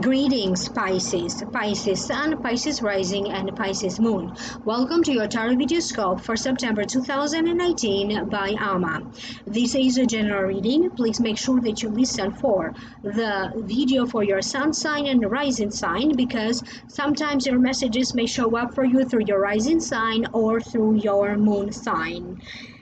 Greetings, Pisces, Pisces Sun, Pisces Rising, and Pisces Moon. Welcome to your Tarot Video Scope for September 2019 by Ama. This is a general reading. Please make sure that you listen for the video for your Sun sign and rising sign, because sometimes your messages may show up for you through your rising sign or through your moon sign.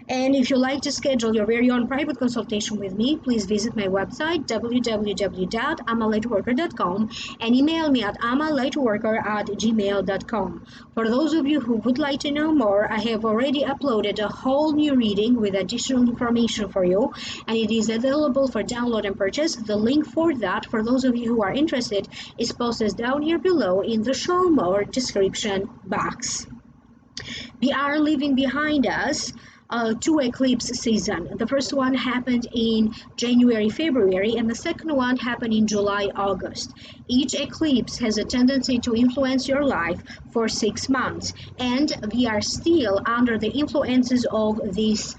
And if you'd like to schedule your very own private consultation with me, please visit my website www.amalightworker.com and email me at amalightworker@gmail.com. For those of you who would like to know more, I have already uploaded a whole new reading with additional information for you, and it is available for download and purchase. The link for that, for those of you who are interested, is posted down here below in the show more description box. We are leaving behind us two eclipse season. The first one happened in January, February, and the second one happened in July, August. Each eclipse has a tendency to influence your life for 6 months, and we are still under the influences of these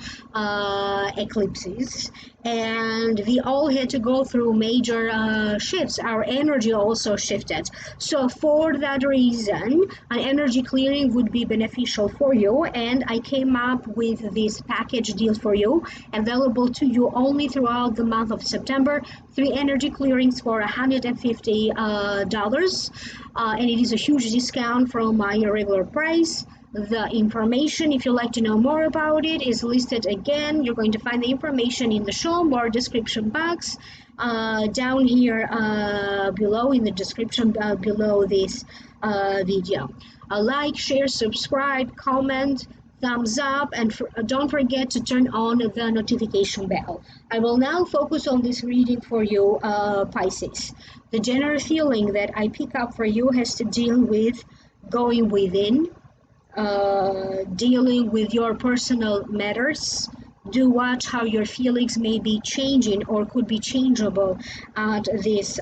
eclipses, and we all had to go through major shifts. Our energy also shifted. So for that reason, an energy clearing would be beneficial for you, and I came up with this package deal for you, available to you only throughout the month of September. 3 energy clearings for $150, and it is a huge discount from my regular price. The information, if you'd like to know more about it, is listed again. You're going to find the information in the show more description box down here below in the description below this video. Like, share, subscribe, comment, thumbs up, and don't forget to turn on the notification bell. I will now focus on this reading for you, Pisces. The general feeling that I pick up for you has to deal with going within, dealing with your personal matters. Do watch how your feelings may be changing or could be changeable at this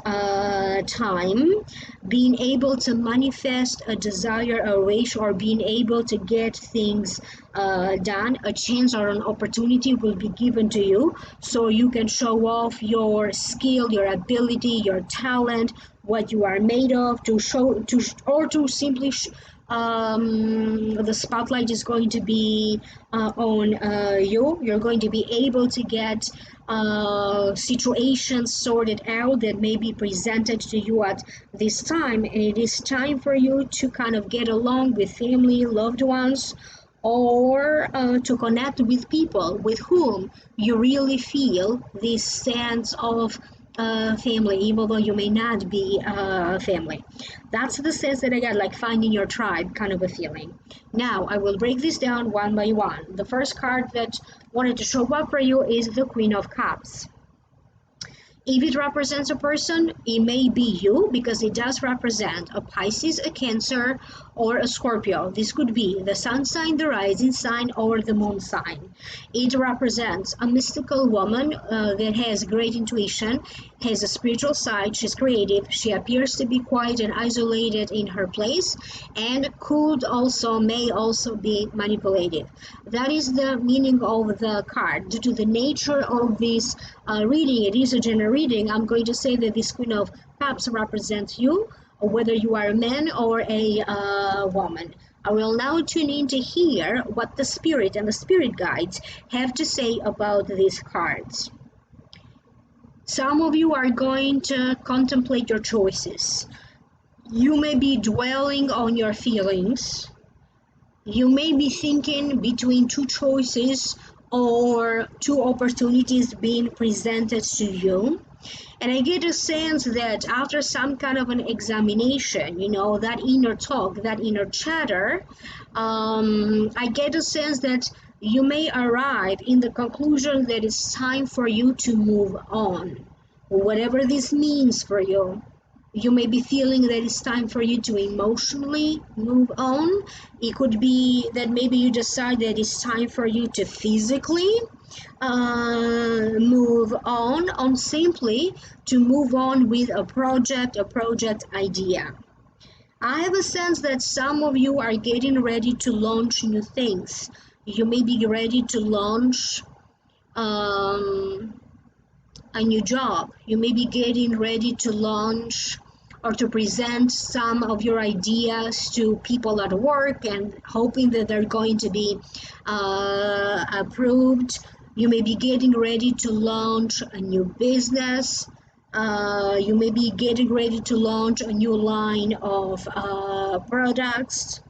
time. Being able to manifest a desire, a wish, or being able to get things done. A chance or an opportunity will be given to you, so you can show off your skill, your ability, your talent, what you are made of, to simply the spotlight is going to be on you. You're going to be able to get situations sorted out that may be presented to you at this time, and it is time for you to kind of get along with family, loved ones, or to connect with people with whom you really feel this sense of family, even though you may not be family. That's the sense that I got, like finding your tribe kind of a feeling. Now I will break this down one by one. The first card that wanted to show up for you is the Queen of Cups. If it represents a person, it may be you, because it does represent a Pisces, a Cancer, or a Scorpio. This could be the sun sign, the rising sign, or the moon sign. It represents a mystical woman that has great intuition, has a spiritual side, she's creative, she appears to be quiet and isolated in her place, and may also be manipulative. That is the meaning of the card. Due to the nature of this reading, it is a general reading. I'm going to say that this Queen of Cups represents you, whether you are a man or a woman. I will now tune in to hear what the spirit and the spirit guides have to say about these cards. Some of you are going to contemplate your choices. You may be dwelling on your feelings. You may be thinking between two choices or two opportunities being presented to you. And I get a sense that after some kind of an examination, that inner talk, that inner chatter, I get a sense that you may arrive in the conclusion that it's time for you to move on, whatever this means for you. You may be feeling that it's time for you to emotionally move on. It could be that maybe you decide that it's time for you to physically move on simply to move on with a project idea. I have a sense that some of you are getting ready to launch new things. You may be ready to launch um, a new job. You may be getting ready to launch or to present some of your ideas to people at work and hoping that they're going to be approved. You may be getting ready to launch a new business. You may be getting ready to launch a new line of products.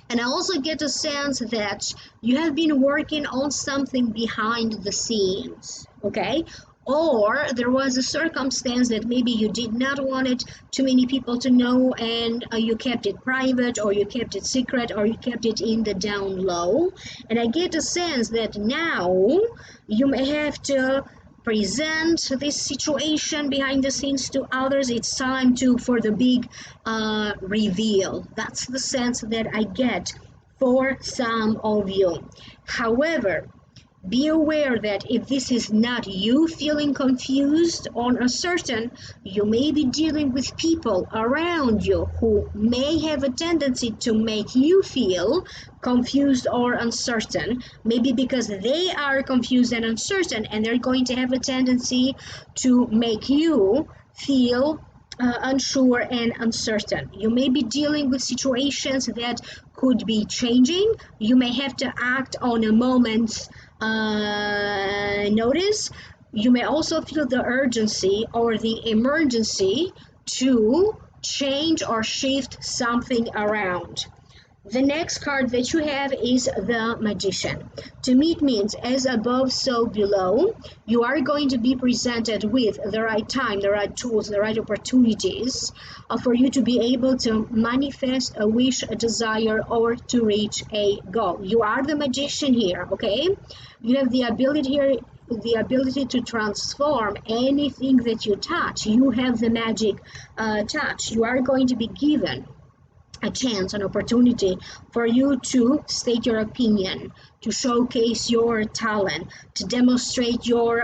And I also get a sense that you have been working on something behind the scenes, okay? Or there was a circumstance that maybe you did not want it too many people to know, and you kept it private, or you kept it secret, or you kept it in the down low. And I get a sense that now you may have to present this situation behind the scenes to others. It's time to for the big reveal. That's the sense that I get for some of you. However, be aware that if this is not you feeling confused or uncertain, you may be dealing with people around you who may have a tendency to make you feel confused or uncertain, maybe because they are confused and uncertain, and they're going to have a tendency to make you feel unsure and uncertain. You may be dealing with situations that could be changing. You may have to act on a moment's notice. You may also feel the urgency or the emergency to change or shift something around. The next card that you have is the Magician. To me, it means as above, so below. You are going to be presented with the right time, the right tools, the right opportunities for you to be able to manifest a wish, a desire, or to reach a goal. You are the Magician here, okay? You have the ability here, the ability to transform anything that you touch. You have the magic touch. You are going to be given a chance, an opportunity for you to state your opinion, to showcase your talent, to demonstrate your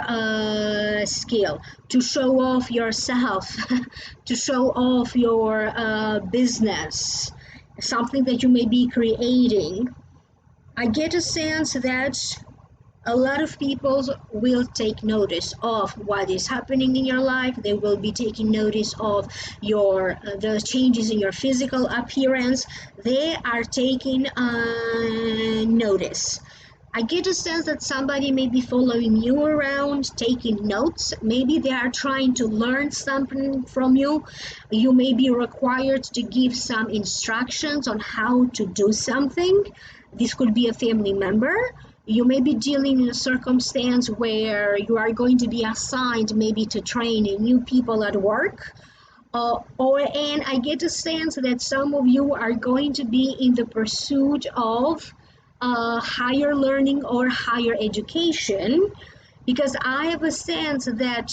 skill, to show off yourself, to show off your business, something that you may be creating. I get a sense that a lot of people will take notice of what is happening in your life. They will be taking notice of your the changes in your physical appearance. They are taking notice. I get a sense that somebody may be following you around, taking notes. Maybe they are trying to learn something from you. You may be required to give some instructions on how to do something. This could be a family member. You may be dealing in a circumstance where you are going to be assigned maybe to train new people at work. And I get a sense that some of you are going to be in the pursuit of higher learning or higher education, because I have a sense that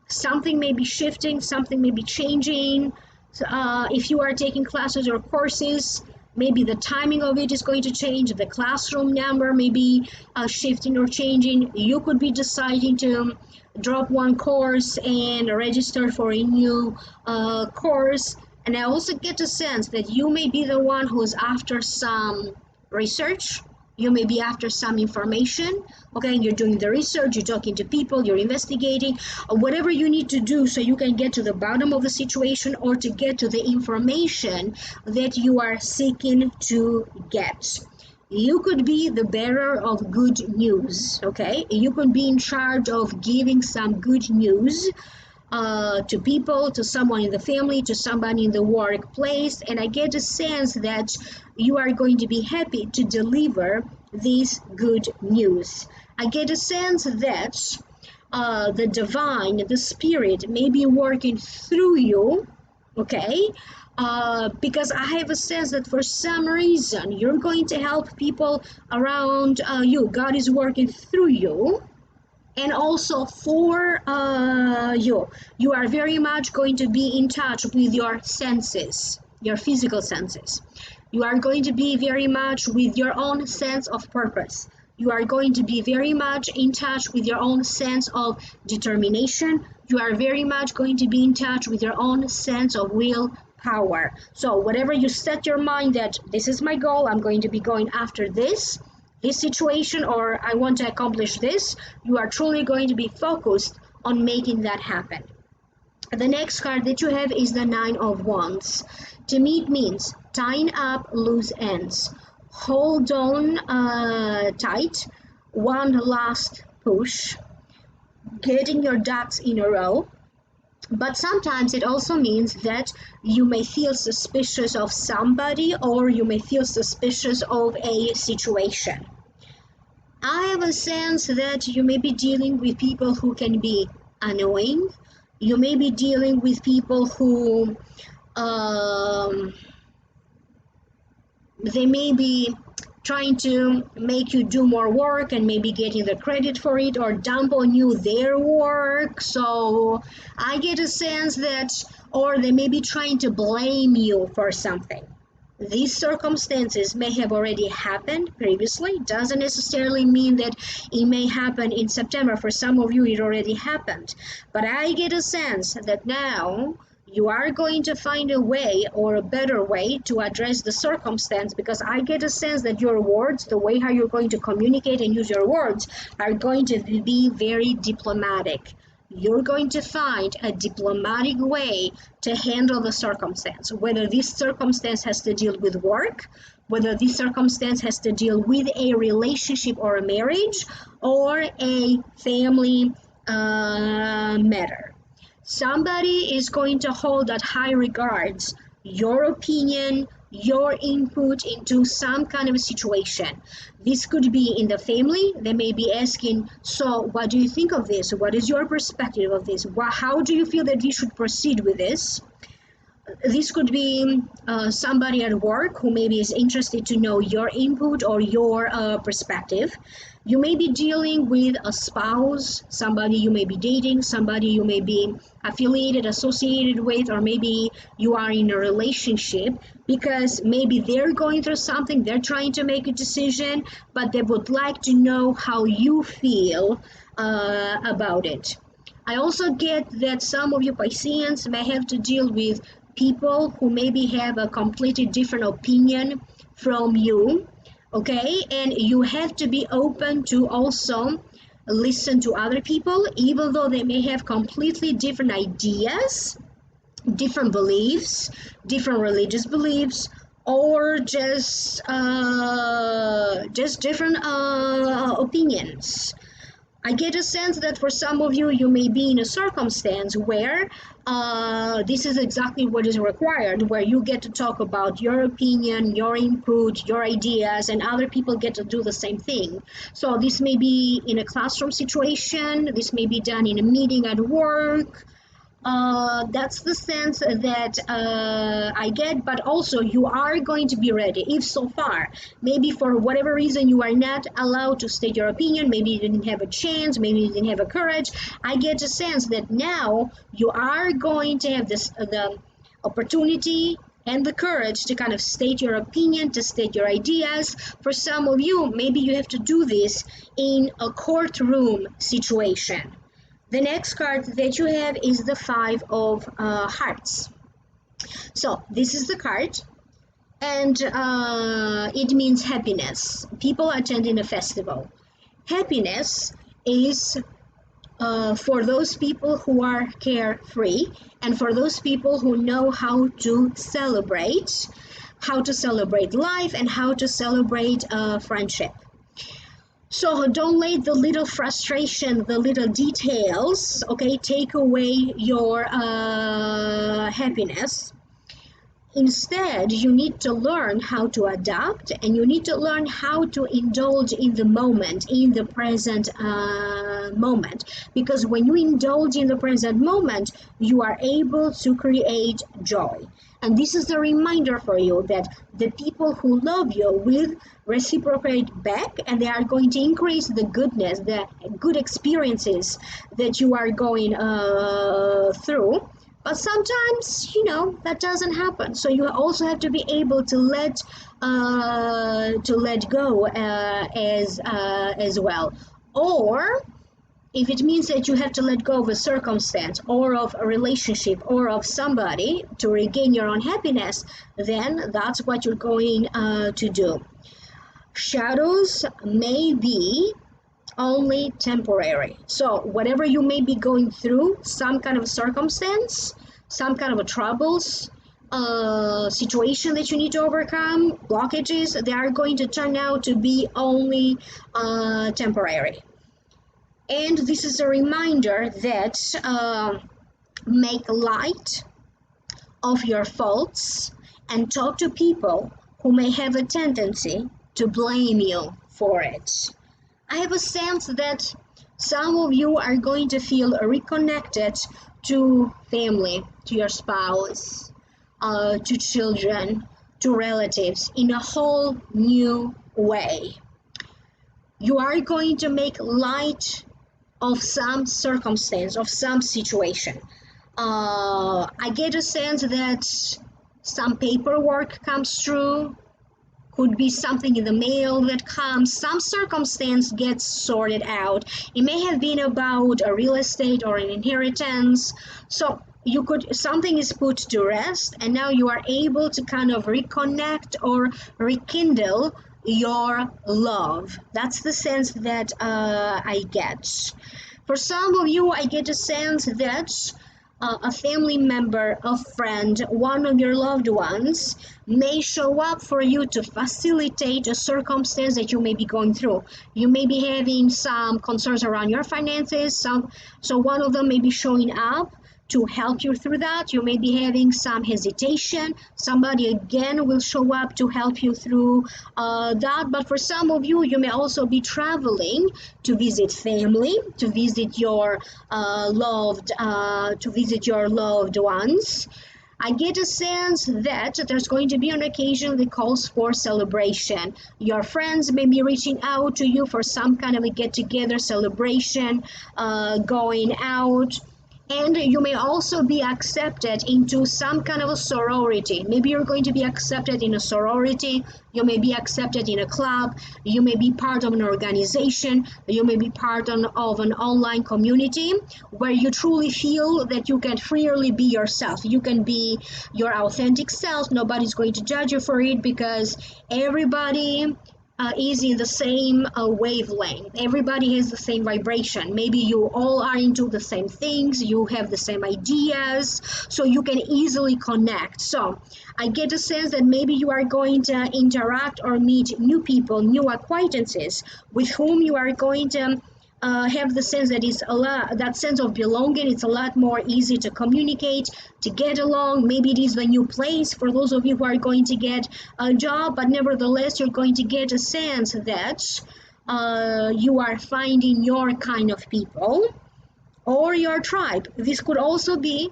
something may be shifting, something may be changing. If you are taking classes or courses, maybe the timing of it is going to change, the classroom number may be shifting or changing. You could be deciding to drop one course and register for a new course. And I also get a sense that you may be the one who's after some research. You may be after some information, okay? And you're doing the research, you're talking to people, you're investigating, whatever you need to do so you can get to the bottom of the situation or to get to the information that you are seeking to get. You could be the bearer of good news, okay? You could be in charge of giving some good news to people, to someone in the family, to somebody in the workplace, and I get a sense that you are going to be happy to deliver this good news. I get a sense that the divine, the spirit may be working through you, okay? Because I have a sense that for some reason you're going to help people around you. God is working through you. And also for you are very much going to be in touch with your senses, your physical senses. You are going to be very much with your own sense of purpose. You are going to be very much in touch with your own sense of determination. You are very much going to be in touch with your own sense of will power. So whatever you set your mind that this is my goal, I'm going to be going after this situation, or I want to accomplish this, you are truly going to be focused on making that happen. The next card that you have is the Nine of Wands. To me, it means tying up loose ends. Hold on tight, one last push, getting your ducks in a row. But sometimes it also means that you may feel suspicious of somebody, or you may feel suspicious of a situation. I have a sense that you may be dealing with people who can be annoying. You may be dealing with people who they may be trying to make you do more work and maybe getting the credit for it, or dump on you their work. So I get a sense that, or they may be trying to blame you for something. These circumstances may have already happened previously. Doesn't necessarily mean that it may happen in September. For some of you, it already happened. But I get a sense that now you are going to find a way, or a better way, to address the circumstance, because I get a sense that your words, the way how you're going to communicate and use your words, are going to be very diplomatic. You're going to find a diplomatic way to handle the circumstance, whether this circumstance has to deal with work, whether this circumstance has to deal with a relationship or a marriage, or a family matter. Somebody is going to hold at high regards your opinion, your input into some kind of a situation. This could be in the family. They may be asking, so what do you think of this? What is your perspective of this? How do you feel that we should proceed with this? This could be somebody at work who maybe is interested to know your input or your perspective. You may be dealing with a spouse, somebody you may be dating, somebody you may be affiliated, associated with, or maybe you are in a relationship, because maybe they're going through something, they're trying to make a decision, but they would like to know how you feel about it. I also get that some of you Pisceans may have to deal with people who maybe have a completely different opinion from you, okay? And you have to be open to also listen to other people, even though they may have completely different ideas, different beliefs, different religious beliefs, or just different opinions. I get a sense that for some of you, you may be in a circumstance where this is exactly what is required, where you get to talk about your opinion, your input, your ideas, and other people get to do the same thing. So this may be in a classroom situation, this may be done in a meeting at work. That's the sense that I get, but also you are going to be ready. If so far, maybe for whatever reason you are not allowed to state your opinion, maybe you didn't have a chance, maybe you didn't have a courage, I get a sense that now you are going to have this the opportunity and the courage to kind of state your opinion, to state your ideas. For some of you, maybe you have to do this in a courtroom situation. The next card that you have is the Five of Hearts. So this is the card, and it means happiness. People attending a festival. Happiness is for those people who are carefree, and for those people who know how to celebrate life, and how to celebrate friendship. So don't let the little frustration, the little details, okay, take away your happiness. Instead, you need to learn how to adapt, and you need to learn how to indulge in the moment, in the present moment. Because when you indulge in the present moment, you are able to create joy. And this is a reminder for you that the people who love you will reciprocate back, and they are going to increase the goodness, the good experiences that you are going through. But sometimes, that doesn't happen. So you also have to be able to let go as well. Or if it means that you have to let go of a circumstance or of a relationship or of somebody to regain your own happiness, then that's what you're going to do. Shadows may be only temporary. So whatever you may be going through, some kind of circumstance, some kind of a troubles, situation that you need to overcome, blockages, they are going to turn out to be only temporary. And this is a reminder that make light of your faults and talk to people who may have a tendency to blame you for it. I have a sense that some of you are going to feel reconnected to family, to your spouse, to children, to relatives in a whole new way. You are going to make light of some circumstance, of some situation. I get a sense that some paperwork comes through, could be something in the mail that comes, some circumstance gets sorted out. It may have been about a real estate or an inheritance. So something is put to rest, and now you are able to kind of reconnect or rekindle your love. That's the sense that I get. For some of you, I get a sense that a family member, a friend, one of your loved ones may show up for you to facilitate a circumstance that you may be going through. You may be having some concerns around your finances, so one of them may be showing up to help you through that. You may be having some hesitation. Somebody again will show up to help you through that. But for some of you, you may also be traveling to visit family, to visit your loved ones. I get a sense that there's going to be an occasion that calls for celebration. Your friends may be reaching out to you for some kind of a get-together celebration, going out. And you may also be accepted into some kind of a sorority. Maybe you're going to be accepted in a sorority. You may be accepted in a club. You may be part of an organization. You may be part of an online community where you truly feel that you can freely be yourself. You can be your authentic self. Nobody's going to judge you for it because everybody is in the same wavelength. Everybody has the same vibration. Maybe you all are into the same things, you have the same ideas, so you can easily connect. So I get a sense that maybe you are going to interact or meet new people, new acquaintances with whom you are going to have the sense that that sense of belonging. It's a lot more easy to communicate, to get along. Maybe it is the new place for those of you who are going to get a job, but nevertheless you're going to get a sense that you are finding your kind of people or your tribe. This could also be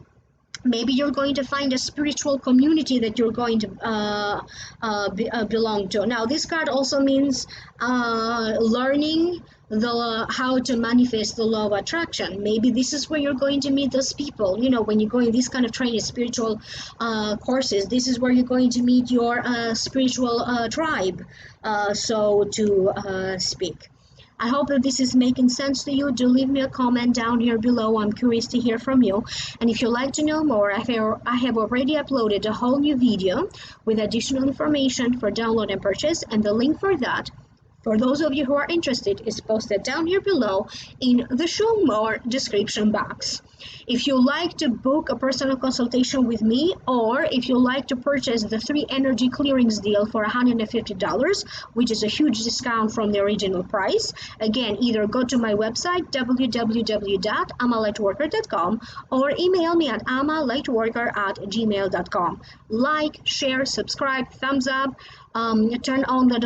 maybe you're going to find a spiritual community that you're going to belong to. Now, this card also means learning how to manifest the law of attraction. Maybe this is where you're going to meet those people. When you go in this kind of training, spiritual courses, this is where you're going to meet your spiritual tribe, so to speak. I hope that this is making sense to you. Do leave me a comment down here below. I'm curious to hear from you. And if you'd like to know more, I have already uploaded a whole new video with additional information for download and purchase. And the link for that For those of you who are interested, it's posted down here below in the show more description box. If you like to book a personal consultation with me, or if you like to purchase the 3 energy clearings deal for $150, which is a huge discount from the original price, again, either go to my website www.amalightworker.com or email me at amalightworker@gmail.com. Like, share, subscribe, thumbs up, turn on the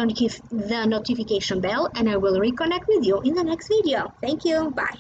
notification bell, and I will reconnect with you in the next video. Thank you. Bye.